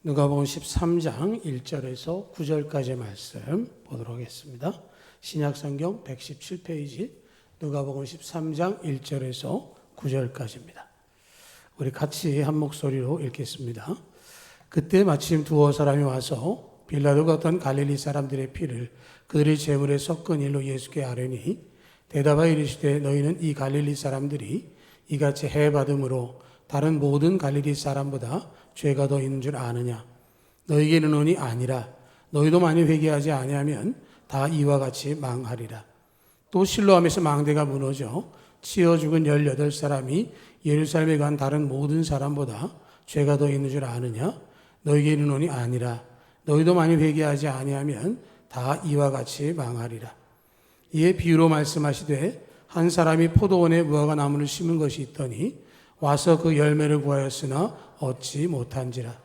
누가복음 13장 1절에서 9절까지 말씀 보도록 하겠습니다. 신약성경 117페이지 누가복음 13장 1절에서 9절까지입니다. 우리 같이 한 목소리로 읽겠습니다. 그때 마침 두어 사람이 와서 빌라도가 어떤 갈릴리 사람들의 피를 그들의 제물에 섞은 일로 예수께 아뢰니 대답하여 이르시되 너희는 이 갈릴리 사람들이 이같이 해받음으로 다른 모든 갈릴리 사람보다 죄가 더 있는 줄 아느냐? 너희에게 이르노니 아니라. 너희도 만일 회개하지 아니하면 다 이와 같이 망하리라. 또 실로암에서 망대가 무너져 치어 죽은 18사람이 예루살렘에 간 다른 모든 사람보다 죄가 더 있는 줄 아느냐? 너희에게 이르노니 아니라. 너희도 만일 회개하지 아니하면 다 이와 같이 망하리라. 이에 비유로 말씀하시되 한 사람이 포도원에 무화과 나무를 심은 것이 있더니 와서 그 열매를 구하였으나 얻지 못한지라.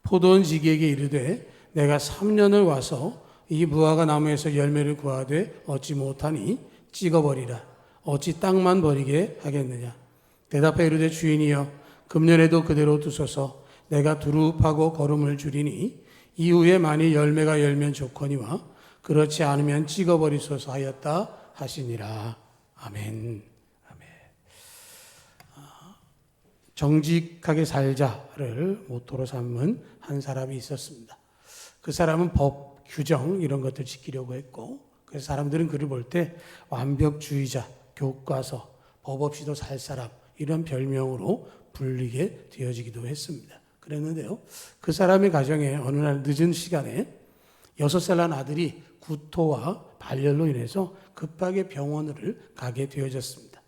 포도원 지기에게 이르되 내가 3년을 와서 이 무화과 나무에서 열매를 구하되 얻지 못하니 찍어버리라. 어찌 땅만 버리게 하겠느냐. 대답하여 이르되 주인이여 금년에도 그대로 두소서. 내가 두릅하고 거름을 줄이니 이후에 만일 열매가 열면 좋거니와 그렇지 않으면 찍어버리소서 하였다 하시니라. 아멘. 정직하게 살자를 모토로 삼은 한 사람이 있었습니다. 그 사람은 법, 규정 이런 것들 지키려고 했고, 그래서 사람들은 그를 볼 때 완벽주의자, 교과서, 법 없이도 살 사람 이런 별명으로 불리게 되어지기도 했습니다. 그랬는데요, 그 사람의 가정에 어느 날 늦은 시간에 6살 난 아들이 구토와 발열로 인해서 급하게 병원을 가게 되어졌습니다.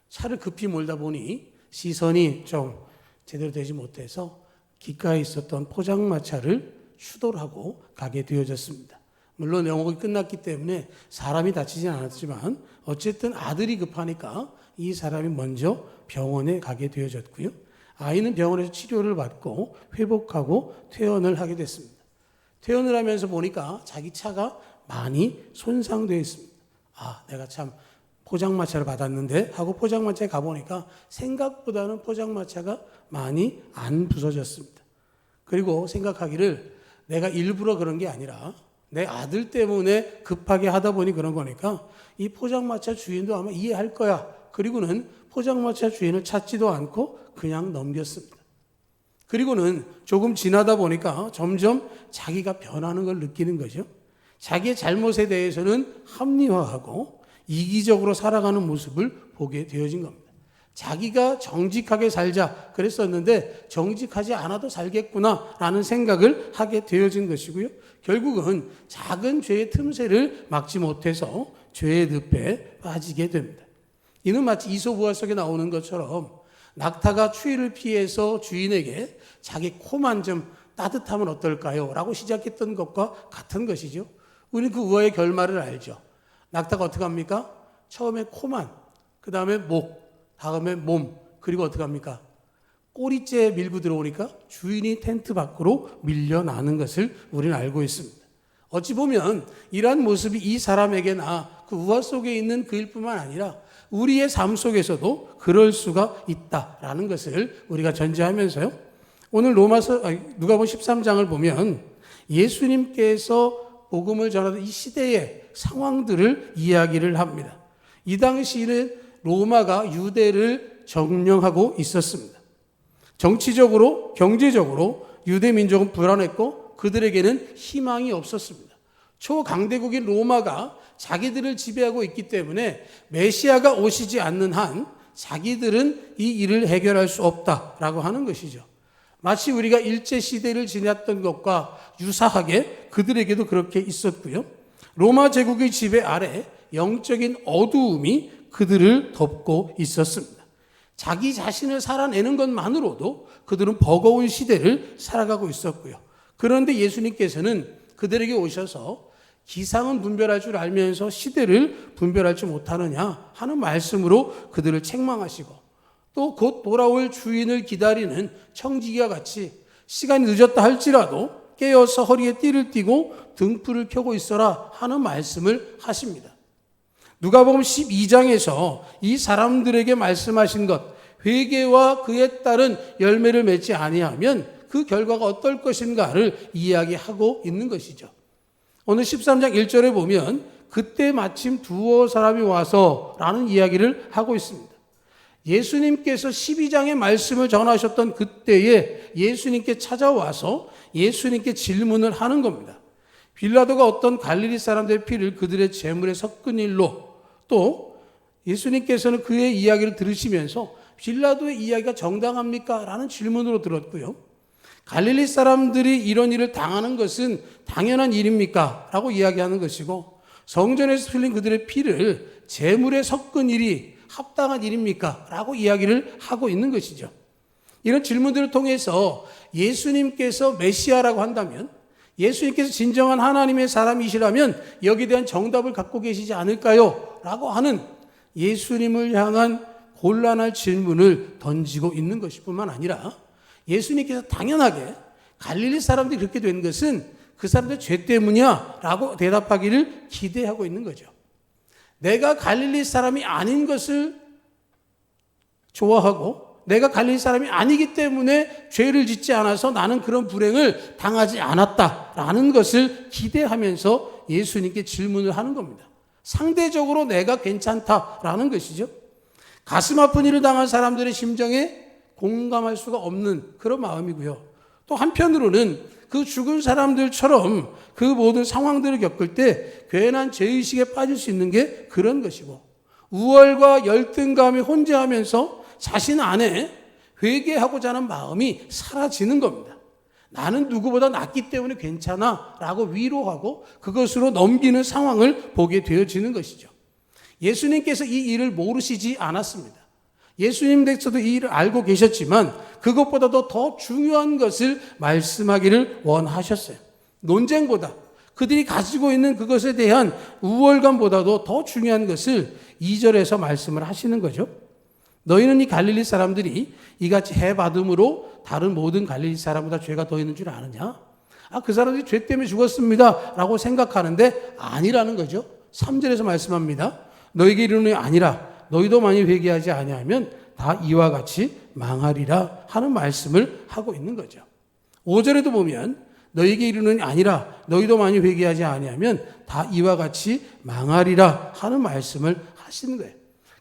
차를 급히 몰다 보니 시선이 좀 제대로 되지 못해서 귓가에 있었던 포장마차를 추돌하고 가게 되어졌습니다. 물론 영업이 끝났기 때문에 사람이 다치진 않았지만 어쨌든 아들이 급하니까 이 사람이 먼저 병원에 가게 되어졌고요. 아이는 병원에서 치료를 받고 회복하고 퇴원을 하게 됐습니다. 퇴원을 하면서 보니까 자기 차가 많이 손상되어 있습니다. 아, 내가 참 포장마차를 받았는데 하고 포장마차에 가보니까 생각보다는 포장마차가 많이 안 부서졌습니다. 그리고 생각하기를 내가 일부러 그런 게 아니라 내 아들 때문에 급하게 하다 보니 그런 거니까 이 포장마차 주인도 아마 이해할 거야. 그리고는 포장마차 주인을 찾지도 않고 그냥 넘겼습니다. 그리고는 조금 지나다 보니까 점점 자기가 변하는 걸 느끼는 거죠. 자기의 잘못에 대해서는 합리화하고 이기적으로 살아가는 모습을 보게 되어진 겁니다. 자기가 정직하게 살자 그랬었는데 정직하지 않아도 살겠구나 라는 생각을 하게 되어진 것이고요. 결국은 작은 죄의 틈새를 막지 못해서 죄의 늪에 빠지게 됩니다. 이는 마치 이솝우화 속에 나오는 것처럼 낙타가 추위를 피해서 주인에게 자기 코만 좀 따뜻하면 어떨까요? 라고 시작했던 것과 같은 것이죠. 우리는 그 우화의 결말을 알죠. 낙타가 어떻게 합니까? 처음에 코만, 그 다음에 목, 다음에 몸, 그리고 어떻게 합니까? 꼬리째 밀고 들어오니까 주인이 텐트 밖으로 밀려나는 것을 우리는 알고 있습니다. 어찌 보면 이러한 모습이 이 사람에게나 그 우화 속에 있는 그일 뿐만 아니라 우리의 삶 속에서도 그럴 수가 있다라는 것을 우리가 전제하면서요. 오늘 누가복음 13장을 보면 예수님께서 복음을 전하던 이 시대의 상황들을 이야기를 합니다. 이 당시에는 로마가 유대를 점령하고 있었습니다. 정치적으로, 경제적으로 유대 민족은 불안했고 그들에게는 희망이 없었습니다. 초강대국인 로마가 자기들을 지배하고 있기 때문에 메시아가 오시지 않는 한 자기들은 이 일을 해결할 수 없다라고 하는 것이죠. 마치 우리가 일제시대를 지났던 것과 유사하게 그들에게도 그렇게 있었고요. 로마 제국의 지배 아래 영적인 어두움이 그들을 덮고 있었습니다. 자기 자신을 살아내는 것만으로도 그들은 버거운 시대를 살아가고 있었고요. 그런데 예수님께서는 그들에게 오셔서 기상은 분별할 줄 알면서 시대를 분별할 줄 못하느냐 하는 말씀으로 그들을 책망하시고 또 곧 돌아올 주인을 기다리는 청지기와 같이 시간이 늦었다 할지라도 깨어서 허리에 띠를 띠고 등불을 켜고 있어라 하는 말씀을 하십니다. 누가복음 12장에서 이 사람들에게 말씀하신 것, 회개와 그에 따른 열매를 맺지 아니하면 그 결과가 어떨 것인가를 이야기하고 있는 것이죠. 오늘 13장 1절에 보면 그때 마침 두어 사람이 와서 라는 이야기를 하고 있습니다. 예수님께서 12장의 말씀을 전하셨던 그때에 예수님께 찾아와서 예수님께 질문을 하는 겁니다. 빌라도가 어떤 갈릴리 사람들의 피를 그들의 제물에 섞은 일로, 또 예수님께서는 그의 이야기를 들으시면서 빌라도의 이야기가 정당합니까? 라는 질문으로 들었고요. 갈릴리 사람들이 이런 일을 당하는 것은 당연한 일입니까? 라고 이야기하는 것이고, 성전에서 흘린 그들의 피를 제물에 섞은 일이 합당한 일입니까? 라고 이야기를 하고 있는 것이죠. 이런 질문들을 통해서 예수님께서 메시아라고 한다면, 예수님께서 진정한 하나님의 사람이시라면 여기에 대한 정답을 갖고 계시지 않을까요? 라고 하는 예수님을 향한 곤란할 질문을 던지고 있는 것일 뿐만 아니라, 예수님께서 당연하게 갈릴리 사람들이 그렇게 된 것은 그 사람들 죄 때문이야 라고 대답하기를 기대하고 있는 거죠. 내가 갈릴리 사람이 아닌 것을 좋아하고 내가 갈릴리 사람이 아니기 때문에 죄를 짓지 않아서 나는 그런 불행을 당하지 않았다라는 것을 기대하면서 예수님께 질문을 하는 겁니다. 상대적으로 내가 괜찮다라는 것이죠. 가슴 아픈 일을 당한 사람들의 심정에 공감할 수가 없는 그런 마음이고요. 또 한편으로는 그 죽은 사람들처럼 그 모든 상황들을 겪을 때 괜한 죄의식에 빠질 수 있는 게 그런 것이고, 우월과 열등감이 혼재하면서 자신 안에 회개하고자 하는 마음이 사라지는 겁니다. 나는 누구보다 낫기 때문에 괜찮아 라고 위로하고 그것으로 넘기는 상황을 보게 되어지는 것이죠. 예수님께서 이 일을 모르시지 않았습니다. 예수님께서도 이 일을 알고 계셨지만 그것보다도 더 중요한 것을 말씀하기를 원하셨어요. 논쟁보다, 그들이 가지고 있는 그것에 대한 우월감보다도 더 중요한 것을 2절에서 말씀을 하시는 거죠. 너희는 이 갈릴리 사람들이 이같이 해받음으로 다른 모든 갈릴리 사람보다 죄가 더 있는 줄 아느냐? 그 사람들이 죄 때문에 죽었습니다 라고 생각하는데 아니라는 거죠. 3절에서 말씀합니다. 너희에게 이르노니 아니라 너희도 많이 회개하지 아니하면 다 이와 같이 망하리라 하는 말씀을 하고 있는 거죠. 5절에도 보면 너희에게 이르노니 아니라 너희도 많이 회개하지 아니하면 다 이와 같이 망하리라 하는 말씀을 하시는 거예요.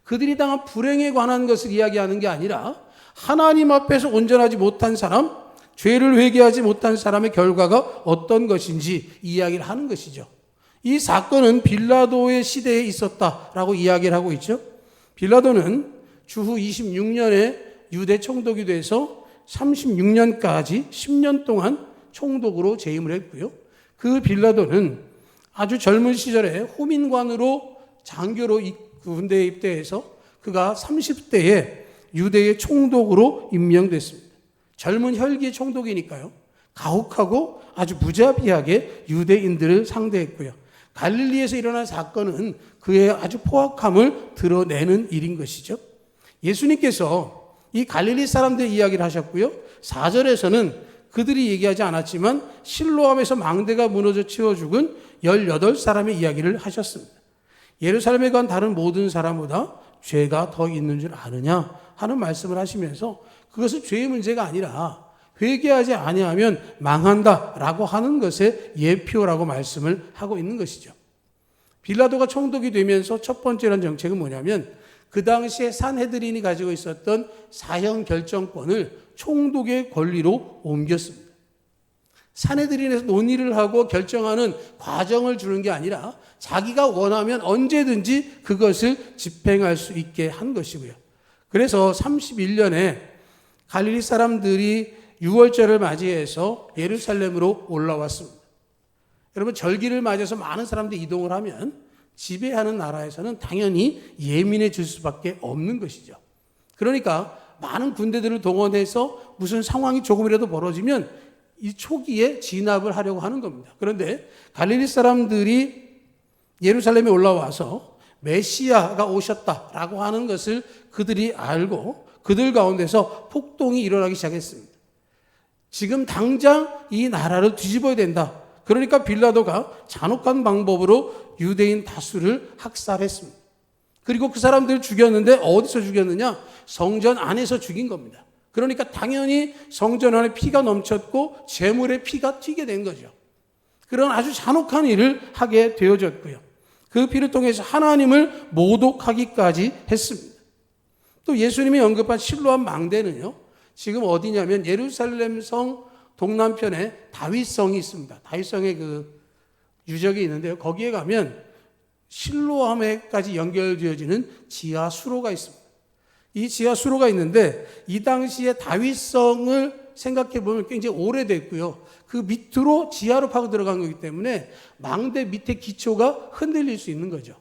그들이 당한 불행에 관한 것을 이야기하는 게 아니라 하나님 앞에서 온전하지 못한 사람, 죄를 회개하지 못한 사람의 결과가 어떤 것인지 이야기를 하는 것이죠. 이 사건은 빌라도의 시대에 있었다라고 이야기를 하고 있죠. 빌라도는 주후 26년에 유대 총독이 돼서 36년까지 10년 동안 총독으로 재임을 했고요. 그 빌라도는 아주 젊은 시절에 호민관으로 장교로 군대에 입대해서 그가 30대에 유대의 총독으로 임명됐습니다. 젊은 혈기 총독이니까요. 가혹하고 아주 무자비하게 유대인들을 상대했고요. 갈릴리에서 일어난 사건은 그의 아주 포악함을 드러내는 일인 것이죠. 예수님께서 이 갈릴리 사람들의 이야기를 하셨고요. 4절에서는 그들이 얘기하지 않았지만 실로암에서 망대가 무너져 치워 죽은 18사람의 이야기를 하셨습니다. 예루살렘에 간 다른 모든 사람보다 죄가 더 있는 줄 아느냐 하는 말씀을 하시면서 그것은 죄의 문제가 아니라 회개하지 아니하면 망한다라고 하는 것의 예표라고 말씀을 하고 있는 것이죠. 빌라도가 총독이 되면서 첫 번째란 정책은 뭐냐면 그 당시에 산헤드린이 가지고 있었던 사형 결정권을 총독의 권리로 옮겼습니다. 산헤드린에서 논의를 하고 결정하는 과정을 주는 게 아니라 자기가 원하면 언제든지 그것을 집행할 수 있게 한 것이고요. 그래서 31년에 갈릴리 사람들이 6월절을 맞이해서 예루살렘으로 올라왔습니다. 여러분, 절기를 맞아서 많은 사람들이 이동을 하면 지배하는 나라에서는 당연히 예민해질 수밖에 없는 것이죠. 그러니까 많은 군대들을 동원해서 무슨 상황이 조금이라도 벌어지면 이 초기에 진압을 하려고 하는 겁니다. 그런데 갈릴리 사람들이 예루살렘에 올라와서 메시아가 오셨다라고 하는 것을 그들이 알고 그들 가운데서 폭동이 일어나기 시작했습니다. 지금 당장 이 나라를 뒤집어야 된다. 그러니까 빌라도가 잔혹한 방법으로 유대인 다수를 학살했습니다. 그리고 그 사람들을 죽였는데 어디서 죽였느냐? 성전 안에서 죽인 겁니다. 그러니까 당연히 성전 안에 피가 넘쳤고 제물의 피가 튀게 된 거죠. 그런 아주 잔혹한 일을 하게 되어졌고요. 그 피를 통해서 하나님을 모독하기까지 했습니다. 또 예수님이 언급한 실로암 망대는요, 지금 어디냐면 예루살렘 성 동남편에 다윗성이 있습니다. 다윗성의 그 유적이 있는데요. 거기에 가면 실로암에까지 연결되어지는 지하 수로가 있습니다. 이 지하 수로가 있는데 이 당시에 다윗성을 생각해 보면 굉장히 오래됐고요. 그 밑으로 지하로 파고 들어간 거기 때문에 망대 밑에 기초가 흔들릴 수 있는 거죠.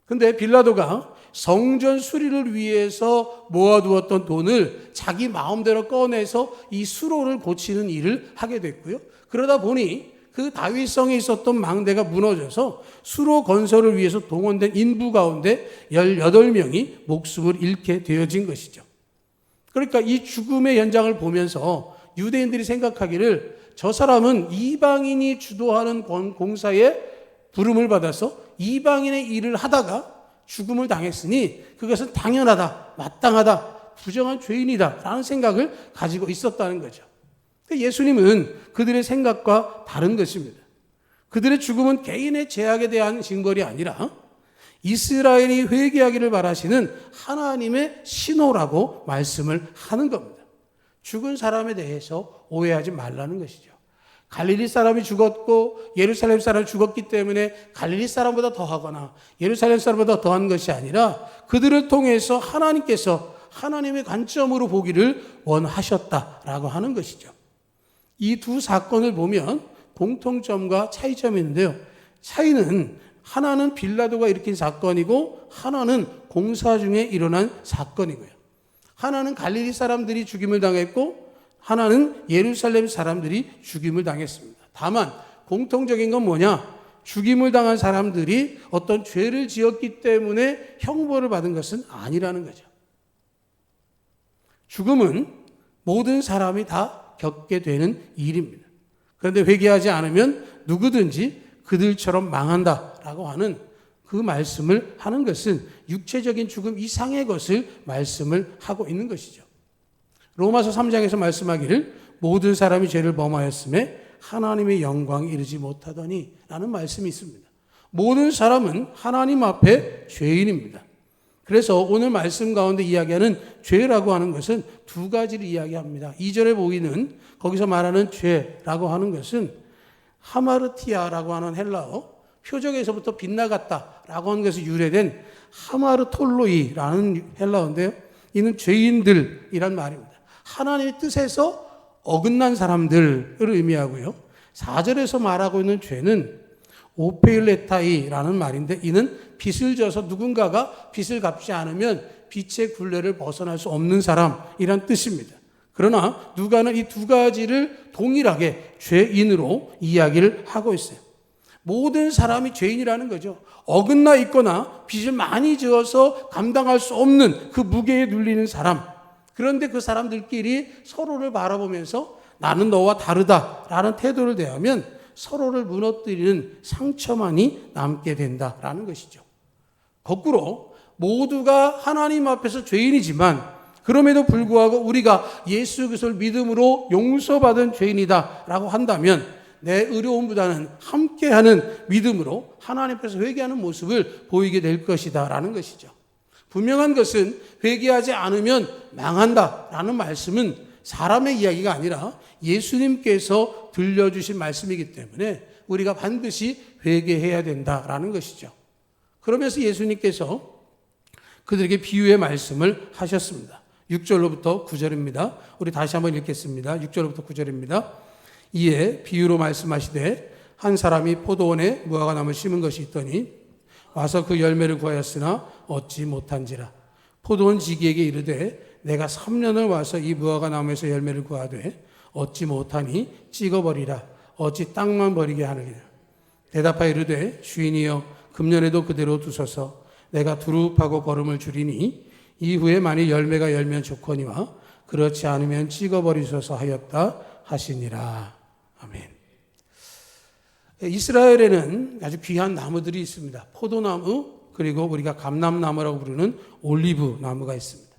근데 빌라도가 성전 수리를 위해서 모아두었던 돈을 자기 마음대로 꺼내서 이 수로를 고치는 일을 하게 됐고요. 그러다 보니 그 다윗성에 있었던 망대가 무너져서 수로 건설을 위해서 동원된 인부 가운데 18명이 목숨을 잃게 되어진 것이죠. 그러니까 이 죽음의 현장을 보면서 유대인들이 생각하기를 저 사람은 이방인이 주도하는 공사에 부름을 받아서 이방인의 일을 하다가 죽음을 당했으니 그것은 당연하다, 마땅하다, 부정한 죄인이다 라는 생각을 가지고 있었다는 거죠. 예수님은 그들의 생각과 다른 것입니다. 그들의 죽음은 개인의 죄악에 대한 징벌이 아니라 이스라엘이 회개하기를 바라시는 하나님의 신호라고 말씀을 하는 겁니다. 죽은 사람에 대해서 오해하지 말라는 것이죠. 갈릴리 사람이 죽었고 예루살렘 사람이 죽었기 때문에 갈릴리 사람보다 더하거나 예루살렘 사람보다 더한 것이 아니라 그들을 통해서 하나님께서 하나님의 관점으로 보기를 원하셨다라고 하는 것이죠. 이 두 사건을 보면 공통점과 차이점이 있는데요. 차이는 하나는 빌라도가 일으킨 사건이고 하나는 공사 중에 일어난 사건이고요. 하나는 갈릴리 사람들이 죽임을 당했고 하나는 예루살렘 사람들이 죽임을 당했습니다. 다만 공통적인 건 뭐냐? 죽임을 당한 사람들이 어떤 죄를 지었기 때문에 형벌을 받은 것은 아니라는 거죠. 죽음은 모든 사람이 다 겪게 되는 일입니다. 그런데 회개하지 않으면 누구든지 그들처럼 망한다라고 하는 그 말씀을 하는 것은 육체적인 죽음 이상의 것을 말씀을 하고 있는 것이죠. 로마서 3장에서 말씀하기를 모든 사람이 죄를 범하였음에 하나님의 영광에 이르지 못하더니 라는 말씀이 있습니다. 모든 사람은 하나님 앞에 죄인입니다. 그래서 오늘 말씀 가운데 이야기하는 죄라고 하는 것은 두 가지를 이야기합니다. 2절에 보이는 거기서 말하는 죄라고 하는 것은 하마르티아라고 하는 헬라어, 표적에서부터 빗나갔다라고 하는 것이 유래된 하마르톨로이라는 헬라어인데요. 이는 죄인들이란 말입니다. 하나님의 뜻에서 어긋난 사람들을 의미하고요. 4절에서 말하고 있는 죄는 오페일레타이라는 말인데 이는 빚을 져서 누군가가 빚을 갚지 않으면 빚의 굴레를 벗어날 수 없는 사람이란 뜻입니다. 그러나 누가는 이 두 가지를 동일하게 죄인으로 이야기를 하고 있어요. 모든 사람이 죄인이라는 거죠. 어긋나 있거나 빚을 많이 지어서 감당할 수 없는 그 무게에 눌리는 사람. 그런데 그 사람들끼리 서로를 바라보면서 나는 너와 다르다라는 태도를 대하면 서로를 무너뜨리는 상처만이 남게 된다라는 것이죠. 거꾸로 모두가 하나님 앞에서 죄인이지만 그럼에도 불구하고 우리가 예수 그리스도를 믿음으로 용서받은 죄인이다라고 한다면 내 의로움보다는 함께하는 믿음으로 하나님 앞에서 회개하는 모습을 보이게 될 것이다라는 것이죠. 분명한 것은 회개하지 않으면 망한다라는 말씀은 사람의 이야기가 아니라 예수님께서 들려주신 말씀이기 때문에 우리가 반드시 회개해야 된다라는 것이죠. 그러면서 예수님께서 그들에게 비유의 말씀을 하셨습니다. 6절로부터 9절입니다. 우리 다시 한번 읽겠습니다. 6절로부터 9절입니다. 이에 비유로 말씀하시되 한 사람이 포도원에 무화과나무를 심은 것이 있더니 와서 그 열매를 구하였으나 얻지 못한지라. 포도원 지기에게 이르되 내가 3년을 와서 이 무화과나무에서 열매를 구하되 얻지 못하니 찍어버리라. 어찌 땅만 버리게 하느냐. 대답하여 이르되 주인이여 금년에도 그대로 두소서. 내가 두릅하고 걸음을 줄이니 이후에 만일 열매가 열면 좋거니와 그렇지 않으면 찍어버리소서 하였다 하시니라. 아멘. 이스라엘에는 아주 귀한 나무들이 있습니다. 포도나무 그리고 우리가 감람나무라고 부르는 올리브 나무가 있습니다.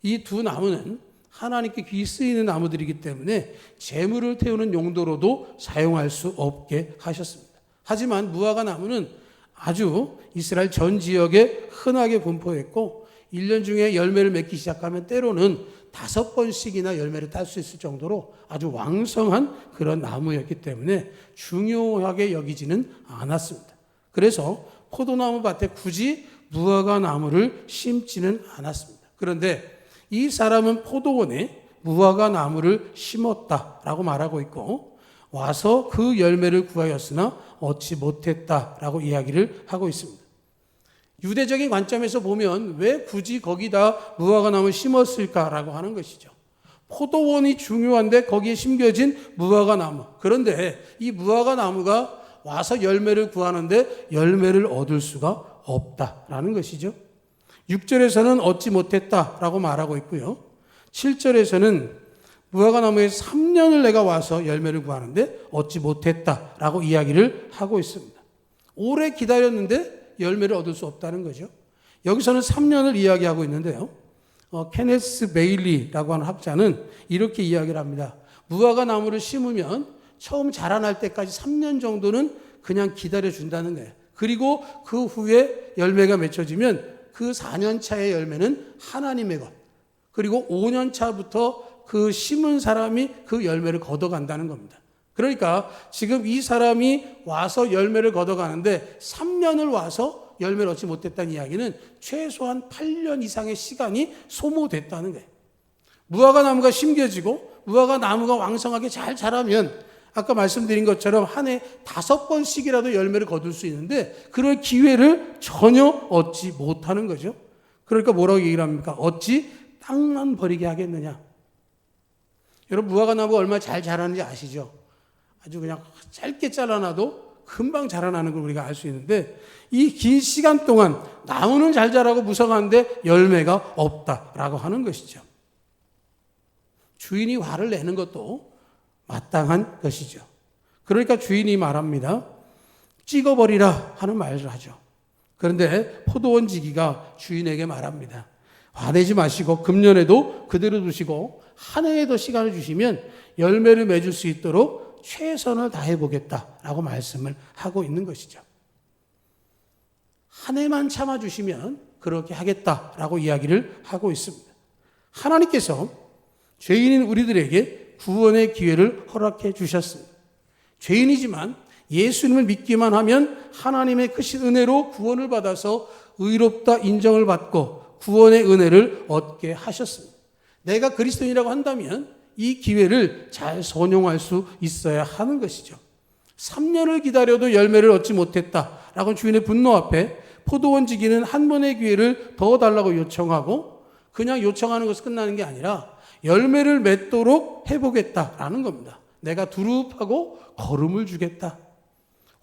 이 두 나무는 하나님께 귀히 쓰이는 나무들이기 때문에 재물을 태우는 용도로도 사용할 수 없게 하셨습니다. 하지만 무화과 나무는 아주 이스라엘 전 지역에 흔하게 분포했고 1년 중에 열매를 맺기 시작하면 때로는 5번씩이나 열매를 딸 수 있을 정도로 아주 왕성한 그런 나무였기 때문에 중요하게 여기지는 않았습니다. 그래서 포도나무 밭에 굳이 무화과 나무를 심지는 않았습니다. 그런데 이 사람은 포도원에 무화과 나무를 심었다라고 말하고 있고 와서 그 열매를 구하였으나 얻지 못했다라고 이야기를 하고 있습니다. 유대적인 관점에서 보면 왜 굳이 거기다 무화과 나무를 심었을까라고 하는 것이죠. 포도원이 중요한데 거기에 심겨진 무화과 나무. 그런데 이 무화과 나무가 와서 열매를 구하는데 열매를 얻을 수가 없다라는 것이죠. 6절에서는 얻지 못했다라고 말하고 있고요. 7절에서는 무화과 나무에 3년을 내가 와서 열매를 구하는데 얻지 못했다라고 이야기를 하고 있습니다. 오래 기다렸는데 열매를 얻을 수 없다는 거죠. 여기서는 3년을 이야기하고 있는데요. 케네스 베일리라고 하는 학자는 이렇게 이야기를 합니다. 무화과 나무를 심으면 처음 자라날 때까지 3년 정도는 그냥 기다려준다는 거예요. 그리고 그 후에 열매가 맺혀지면 그 4년 차의 열매는 하나님의 것. 그리고 5년 차부터 그 심은 사람이 그 열매를 걷어간다는 겁니다. 그러니까 지금 이 사람이 와서 열매를 걷어가는데 3년을 와서 열매를 얻지 못했다는 이야기는 최소한 8년 이상의 시간이 소모됐다는 거예요. 무화과 나무가 심겨지고 무화과 나무가 왕성하게 잘 자라면 아까 말씀드린 것처럼 한 해 5번씩이라도 열매를 거둘 수 있는데 그럴 기회를 전혀 얻지 못하는 거죠. 그러니까 뭐라고 얘기를 합니까? 어찌 땅만 버리게 하겠느냐. 여러분 무화과 나무가 얼마나 잘 자라는지 아시죠? 아주 그냥 짧게 잘라놔도 금방 자라나는 걸 우리가 알 수 있는데 이 긴 시간 동안 나무는 잘 자라고 무성한데 열매가 없다라고 하는 것이죠. 주인이 화를 내는 것도 마땅한 것이죠. 그러니까 주인이 말합니다. 찍어버리라 하는 말을 하죠. 그런데 포도원 지기가 주인에게 말합니다. 화내지 마시고 금년에도 그대로 두시고 한 해에 더 시간을 주시면 열매를 맺을 수 있도록 최선을 다해보겠다라고 말씀을 하고 있는 것이죠. 한 해만 참아주시면 그렇게 하겠다라고 이야기를 하고 있습니다. 하나님께서 죄인인 우리들에게 구원의 기회를 허락해 주셨습니다. 죄인이지만 예수님을 믿기만 하면 하나님의 크신 은혜로 구원을 받아서 의롭다 인정을 받고 구원의 은혜를 얻게 하셨습니다. 내가 그리스도인이라고 한다면 이 기회를 잘 선용할 수 있어야 하는 것이죠. 3년을 기다려도 열매를 얻지 못했다라고 주인의 분노 앞에 포도원 지기는 한 번의 기회를 더 달라고 요청하고 그냥 요청하는 것이 끝나는 게 아니라 열매를 맺도록 해보겠다라는 겁니다. 내가 두릅하고 거름을 주겠다.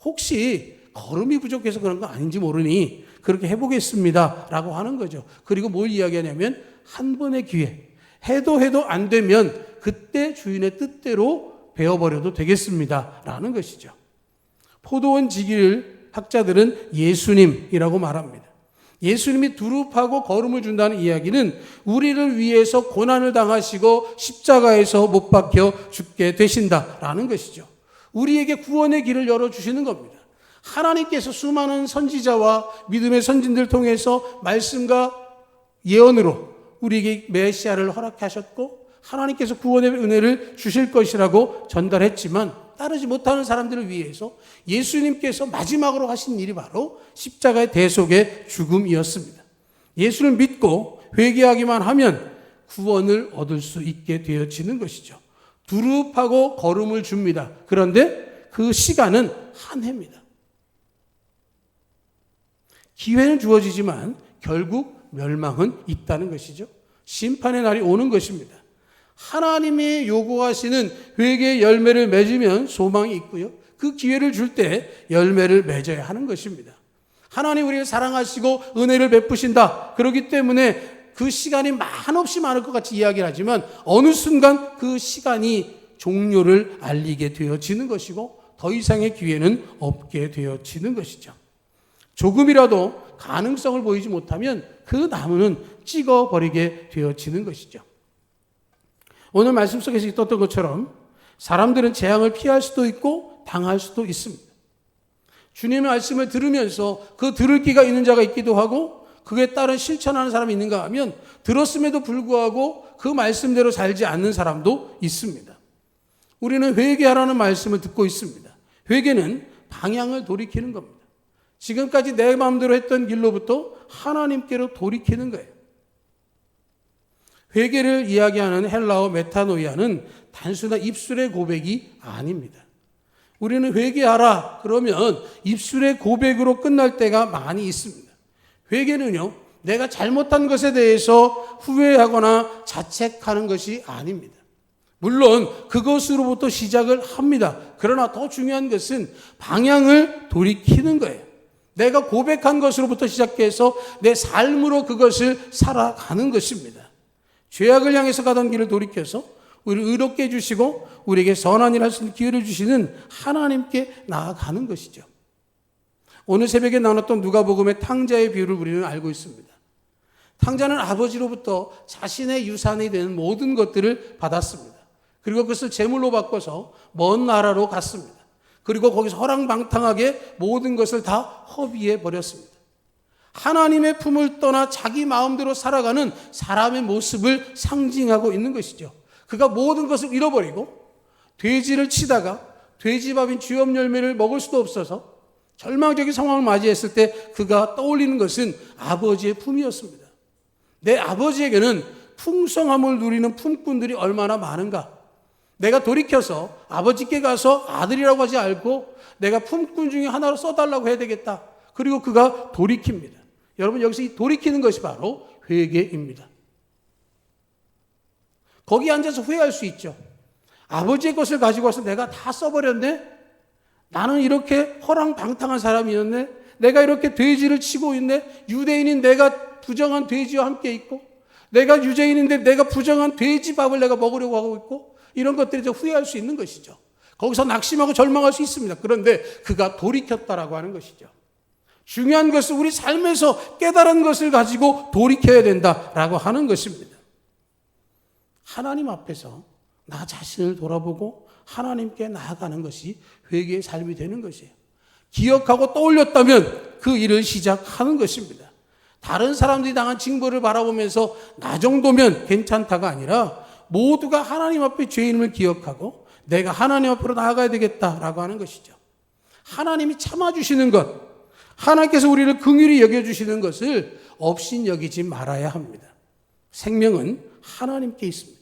혹시 거름이 부족해서 그런 거 아닌지 모르니 그렇게 해보겠습니다 라고 하는 거죠. 그리고 뭘 이야기하냐면 한 번의 기회. 해도 안 되면 그때 주인의 뜻대로 베어버려도 되겠습니다 라는 것이죠. 포도원 지기를 학자들은 예수님이라고 말합니다. 예수님이 두릅하고 거름을 준다는 이야기는 우리를 위해서 고난을 당하시고 십자가에서 못 박혀 죽게 되신다라는 것이죠. 우리에게 구원의 길을 열어주시는 겁니다. 하나님께서 수많은 선지자와 믿음의 선진들 통해서 말씀과 예언으로 우리에게 메시아를 허락하셨고 하나님께서 구원의 은혜를 주실 것이라고 전달했지만 따르지 못하는 사람들을 위해서 예수님께서 마지막으로 하신 일이 바로 십자가의 대속의 죽음이었습니다. 예수를 믿고 회개하기만 하면 구원을 얻을 수 있게 되어지는 것이죠. 두릅하고 거름을 줍니다. 그런데 그 시간은 한 해입니다. 기회는 주어지지만 결국 멸망은 있다는 것이죠. 심판의 날이 오는 것입니다. 하나님이 요구하시는 회개의 열매를 맺으면 소망이 있고요. 그 기회를 줄 때 열매를 맺어야 하는 것입니다. 하나님 우리를 사랑하시고 은혜를 베푸신다. 그렇기 때문에 그 시간이 한없이 많을 것 같이 이야기를 하지만 어느 순간 그 시간이 종료를 알리게 되어지는 것이고 더 이상의 기회는 없게 되어지는 것이죠. 조금이라도 가능성을 보이지 못하면 그 나무는 찍어버리게 되어지는 것이죠. 오늘 말씀 속에서 있었던 것처럼 사람들은 재앙을 피할 수도 있고 당할 수도 있습니다. 주님의 말씀을 들으면서 그 들을 귀가 있는 자가 있기도 하고 그에 따른 실천하는 사람이 있는가 하면 들었음에도 불구하고 그 말씀대로 살지 않는 사람도 있습니다. 우리는 회개하라는 말씀을 듣고 있습니다. 회개는 방향을 돌이키는 겁니다. 지금까지 내 마음대로 했던 길로부터 하나님께로 돌이키는 거예요. 회개를 이야기하는 헬라어 메타노이아는 단순한 입술의 고백이 아닙니다. 우리는 회개하라 그러면 입술의 고백으로 끝날 때가 많이 있습니다. 회개는요, 내가 잘못한 것에 대해서 후회하거나 자책하는 것이 아닙니다. 물론 그것으로부터 시작을 합니다. 그러나 더 중요한 것은 방향을 돌이키는 거예요. 내가 고백한 것으로부터 시작해서 내 삶으로 그것을 살아가는 것입니다. 죄악을 향해서 가던 길을 돌이켜서 우리를 의롭게 해주시고 우리에게 선한 일을 할 수 있는 기회를 주시는 하나님께 나아가는 것이죠. 오늘 새벽에 나눴던 누가복음의 탕자의 비유를 우리는 알고 있습니다. 탕자는 아버지로부터 자신의 유산이 되는 모든 것들을 받았습니다. 그리고 그것을 제물로 바꿔서 먼 나라로 갔습니다. 그리고 거기서 허랑방탕하게 모든 것을 다 허비해 버렸습니다. 하나님의 품을 떠나 자기 마음대로 살아가는 사람의 모습을 상징하고 있는 것이죠. 그가 모든 것을 잃어버리고 돼지를 치다가 돼지밥인 주엽 열매를 먹을 수도 없어서 절망적인 상황을 맞이했을 때 그가 떠올리는 것은 아버지의 품이었습니다. 내 아버지에게는 풍성함을 누리는 품꾼들이 얼마나 많은가. 내가 돌이켜서 아버지께 가서 아들이라고 하지 않고 내가 품꾼 중에 하나로 써달라고 해야 되겠다. 그리고 그가 돌이킵니다. 여러분, 여기서 이 돌이키는 것이 바로 회개입니다. 거기 앉아서 후회할 수 있죠. 아버지의 것을 가지고 와서 내가 다 써버렸네? 나는 이렇게 허랑방탕한 사람이었네? 내가 이렇게 돼지를 치고 있네? 유대인인 내가 부정한 돼지와 함께 있고, 내가 유대인인데 내가 부정한 돼지밥을 내가 먹으려고 하고 있고, 이런 것들에 대해서 후회할 수 있는 것이죠. 거기서 낙심하고 절망할 수 있습니다. 그런데 그가 돌이켰다라고 하는 것이죠. 중요한 것은 우리 삶에서 깨달은 것을 가지고 돌이켜야 된다라고 하는 것입니다. 하나님 앞에서 나 자신을 돌아보고 하나님께 나아가는 것이 회개의 삶이 되는 것이에요. 기억하고 떠올렸다면 그 일을 시작하는 것입니다. 다른 사람들이 당한 징벌을 바라보면서 나 정도면 괜찮다가 아니라 모두가 하나님 앞에 죄인임을 기억하고 내가 하나님 앞으로 나아가야 되겠다라고 하는 것이죠. 하나님이 참아주시는 것, 하나님께서 우리를 긍휼히 여겨주시는 것을 업신여기지 말아야 합니다. 생명은 하나님께 있습니다.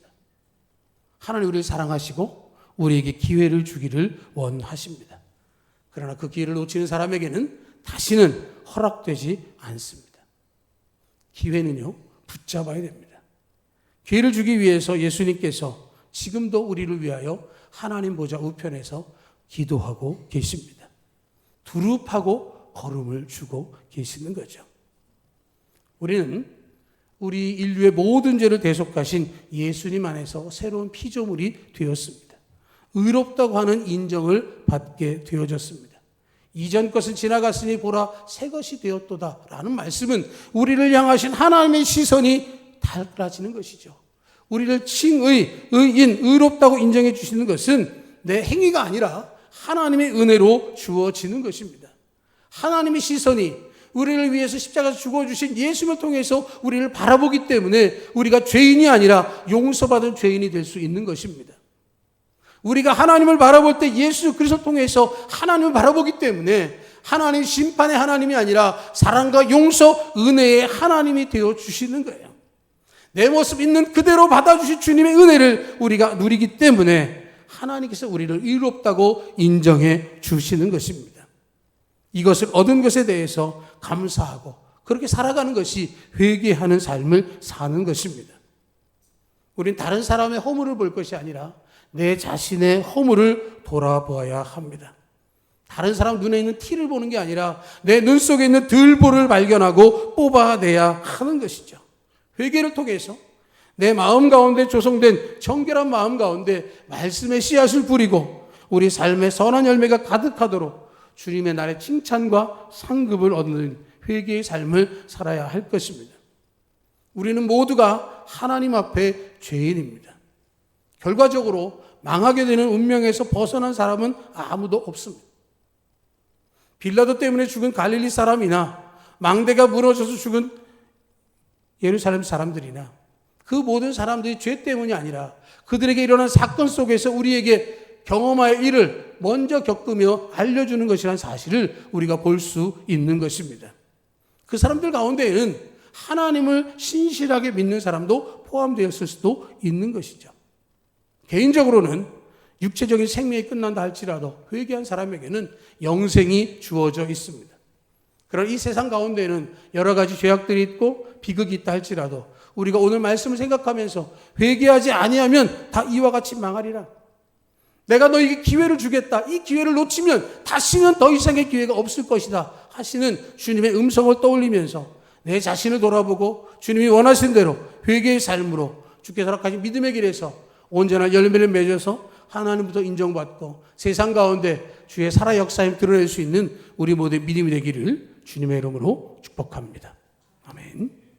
하나님 우리를 사랑하시고 우리에게 기회를 주기를 원하십니다. 그러나 그 기회를 놓치는 사람에게는 다시는 허락되지 않습니다. 기회는요, 붙잡아야 됩니다. 기회를 주기 위해서 예수님께서 지금도 우리를 위하여 하나님 보좌 우편에서 기도하고 계십니다. 두릅하고 걸음을 주고 계시는 거죠. 우리는 우리 인류의 모든 죄를 대속하신 예수님 안에서 새로운 피조물이 되었습니다. 의롭다고 하는 인정을 받게 되어졌습니다. 이전 것은 지나갔으니 보라 새 것이 되었도다 라는 말씀은 우리를 향하신 하나님의 시선이 달라지는 것이죠. 우리를 칭의, 의인, 의롭다고 인정해 주시는 것은 내 행위가 아니라 하나님의 은혜로 주어지는 것입니다. 하나님의 시선이 우리를 위해서 십자가에서 죽어주신 예수님을 통해서 우리를 바라보기 때문에 우리가 죄인이 아니라 용서받은 죄인이 될 수 있는 것입니다. 우리가 하나님을 바라볼 때 예수 그리스도를 통해서 하나님을 바라보기 때문에 하나님 심판의 하나님이 아니라 사랑과 용서, 은혜의 하나님이 되어주시는 거예요. 내 모습 있는 그대로 받아주신 주님의 은혜를 우리가 누리기 때문에 하나님께서 우리를 의롭다고 인정해 주시는 것입니다. 이것을 얻은 것에 대해서 감사하고 그렇게 살아가는 것이 회개하는 삶을 사는 것입니다. 우린 다른 사람의 허물을 볼 것이 아니라 내 자신의 허물을 돌아보아야 합니다. 다른 사람 눈에 있는 티를 보는 게 아니라 내 눈 속에 있는 들보를 발견하고 뽑아내야 하는 것이죠. 회개를 통해서 내 마음 가운데 조성된 정결한 마음 가운데 말씀의 씨앗을 뿌리고 우리 삶의 선한 열매가 가득하도록 주님의 날에 칭찬과 상급을 얻는 회개의 삶을 살아야 할 것입니다. 우리는 모두가 하나님 앞에 죄인입니다. 결과적으로 망하게 되는 운명에서 벗어난 사람은 아무도 없습니다. 빌라도 때문에 죽은 갈릴리 사람이나 망대가 무너져서 죽은 예루살렘 사람들이나 그 모든 사람들이 죄 때문이 아니라 그들에게 일어난 사건 속에서 우리에게 경험할 일을 먼저 겪으며 알려주는 것이라는 사실을 우리가 볼 수 있는 것입니다. 그 사람들 가운데에는 하나님을 신실하게 믿는 사람도 포함되었을 수도 있는 것이죠. 개인적으로는 육체적인 생명이 끝난다 할지라도 회개한 사람에게는 영생이 주어져 있습니다. 그러나 이 세상 가운데에는 여러 가지 죄악들이 있고 비극이 있다 할지라도 우리가 오늘 말씀을 생각하면서 회개하지 아니하면 다 이와 같이 망하리라. 내가 너에게 기회를 주겠다. 이 기회를 놓치면 다시는 더 이상의 기회가 없을 것이다 하시는 주님의 음성을 떠올리면서 내 자신을 돌아보고 주님이 원하시는 대로 회개의 삶으로 주께서 허락하신 믿음의 길에서 온전한 열매를 맺어서 하나님부터 인정받고 세상 가운데 주의 살아 역사임 드러낼 수 있는 우리 모두의 믿음이 되기를 주님의 이름으로 축복합니다. 아멘.